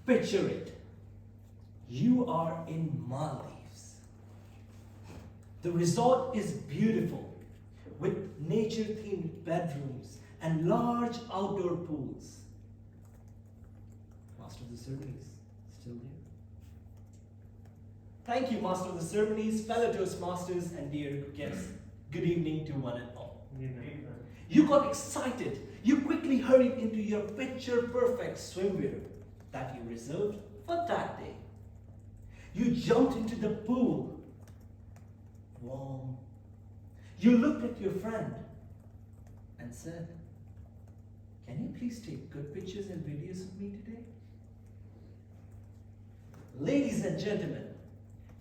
Picture it. You are in Maldives. The resort is beautiful with nature-themed bedrooms and large outdoor pools. Master of the ceremonies, still there? Thank you, Master of the ceremonies, fellow Toastmasters, and dear guests. Good evening to one and all. You got excited. You quickly hurried into your picture-perfect swimwear that you reserved for that day. You jumped into the pool. Warm. You looked at your friend and said, "Can you please take good pictures and videos of me today?" Ladies and gentlemen,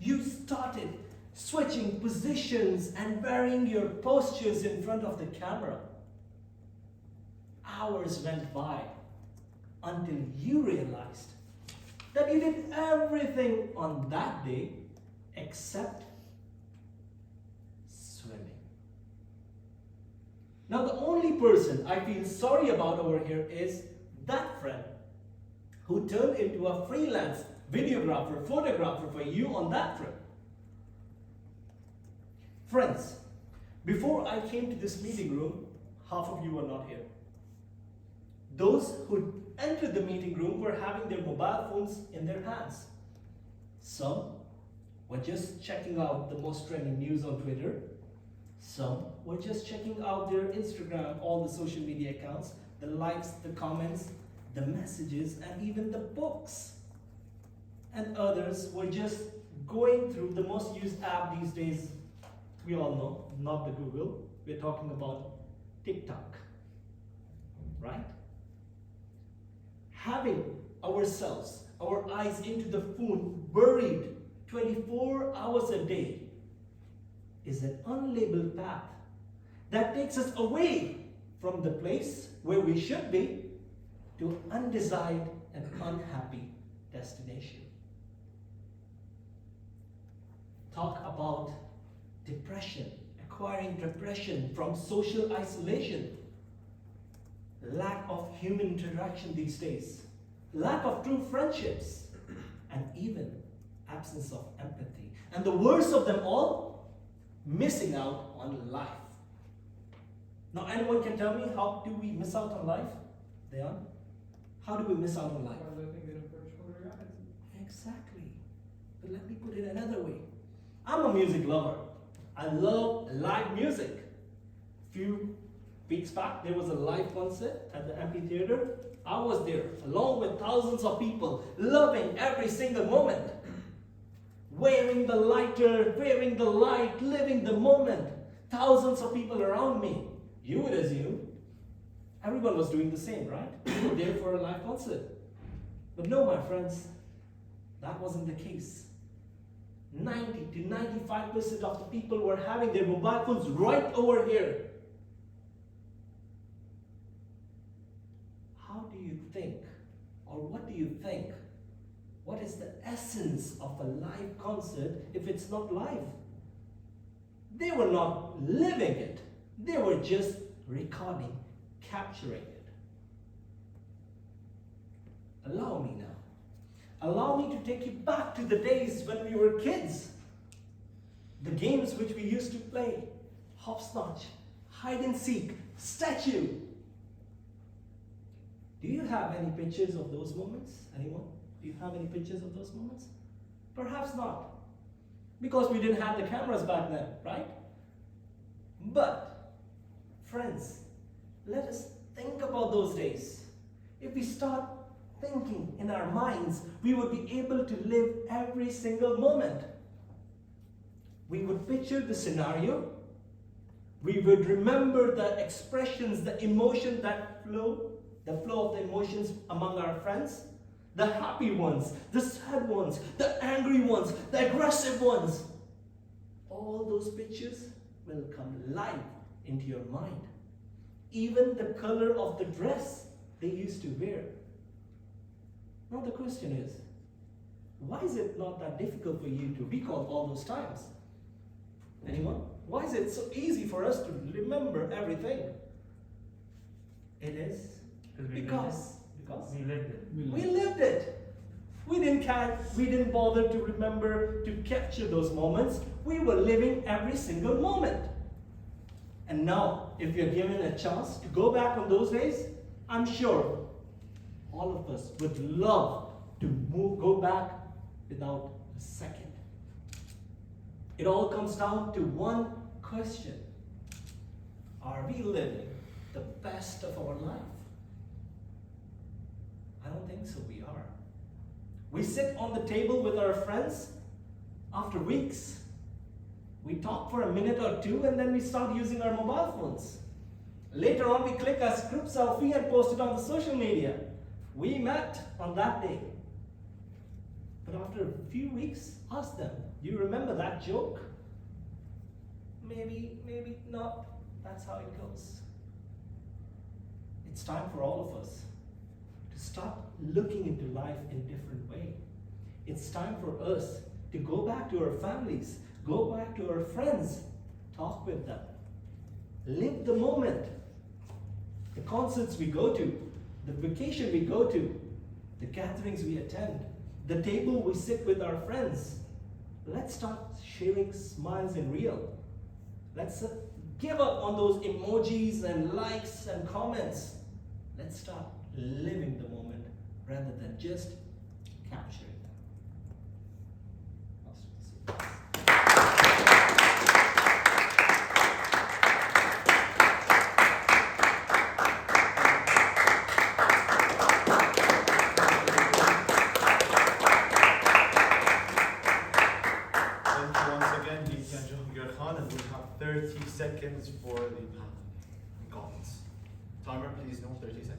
you started switching positions and varying your postures in front of the camera. Hours went by until you realized that you did everything on that day except swimming. Now, the only person I feel sorry about over here is that friend who turned into a freelance videographer, photographer for you on that trip. Friends, before I came to this meeting room, half of you were not here. Those who entered the meeting room were having their mobile phones in their hands. Some were just checking out the most trending news on Twitter. Some were just checking out their Instagram, all the social media accounts, the likes, the comments, the messages, and even the books. And others were just going through the most used app these days. We all know, not the Google. We're talking about TikTok, right? Having ourselves, our eyes into the phone, buried 24 hours a day is an unlabeled path that takes us away from the place where we should be to undesired and unhappy destination. Talk about depression, acquiring depression from social isolation, lack of human interaction these days, lack of true friendships, and even absence of empathy. And the worst of them all, missing out on life. Now, anyone can tell me, how do we miss out on life? Deon? How do we miss out on life? By living in a virtual reality. Exactly. But let me put it another way. I'm a music lover. I love live music. Few weeks back, there was a live concert at the amphitheater. I was there, along with thousands of people, loving every single moment. Wearing the lighter, wearing the light, living the moment. Thousands of people around me. You would assume everyone was doing the same, right? We were there for a live concert. But no, my friends, that wasn't the case. 90 to 95% of the people were having their mobile phones right over here. How do you think, or what do you think? What is the essence of a live concert if it's not live? They were not living it. They were just recording, capturing it. Allow me now. Allow me to take you back to the days when we were kids. The games which we used to play. Hopscotch, hide and seek, statue. Do you have any pictures of those moments? Anyone? Do you have any pictures of those moments? Perhaps not. Because we didn't have the cameras back then, right? But, friends, let us think about those days. If we start thinking in our minds, we would be able to live every single moment. We would picture the scenario. We would remember the expressions, the emotion that flow, the flow of the emotions among our friends, the happy ones, the sad ones, the angry ones, the aggressive ones. All those pictures will come live into your mind. Even the color of the dress they used to wear. Now the question is, why is it not that difficult for you to recall all those times? Anyone? Why is it so easy for us to remember everything? It is because we lived it. we lived it. We didn't bother to remember to capture those moments. We were living every single moment. And now, if you're given a chance to go back on those days, I'm sure all of us would love to go back without a second. It all comes down to one question. Are we living the best of our life? I don't think so we are. We sit on the table with our friends after weeks. We talk for a minute or two and then we start using our mobile phones. Later on, we click a group selfie and post it on the social media. We met on that day. But after a few weeks, ask them, do you remember that joke? Maybe not. That's how it goes. It's time for all of us to start looking into life in a different way. It's time for us to go back to our families, go back to our friends, talk with them, live the moment. The concerts we go to, the vacation we go to, the gatherings we attend, the table we sit with our friends. Let's start sharing smiles in real. Let's give up on those emojis and likes and comments. Let's start living the moment rather than just capturing them. Thank you once again, DTM Jahangir, and we have 30 seconds for the panel and comments. Timer, please, no 30 seconds.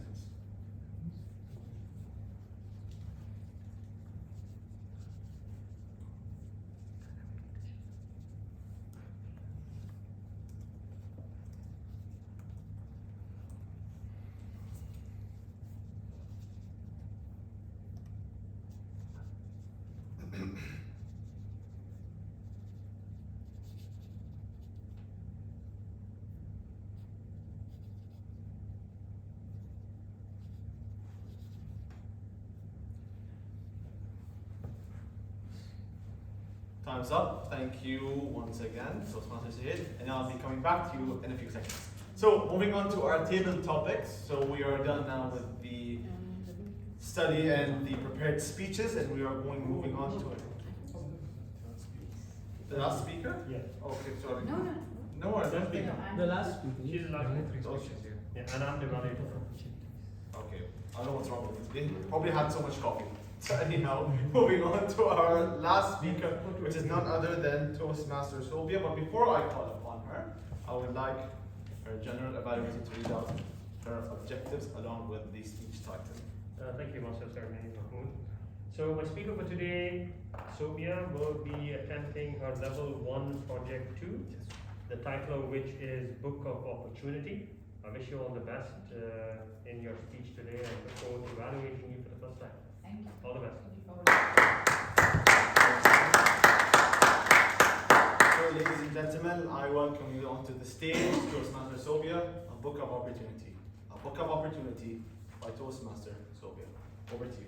Time's up. Thank you once again, Toastmasters Aid, and I'll be coming back to you in a few seconds. So, moving on to our table topics. So, we are done now with the study and the prepared speeches, and we are moving on to it. The last speaker? Yeah. Okay, sorry. No. No one. The last speaker. She's the last one. Yeah, and I'm the moderator. Okay, I don't know what's wrong with it. They probably had so much coffee. So anyhow, moving on to our last speaker, which is none other than Toastmasters Sophia. But before I call upon her, I would like her general evaluator to read out her objectives along with the speech title. Thank you, Master Sarney Mahmood. So my speaker for today, Sophia, will be attempting her level 1 project 2, the title of which is Book of Opportunity. I wish you all the best in your speech today and look forward to evaluating you for the first time. Thank you. All the best. So ladies and gentlemen, I welcome you onto the stage, Toastmaster Sophia, a Book of Opportunity. A Book of Opportunity by Toastmaster Sophia. Over to you.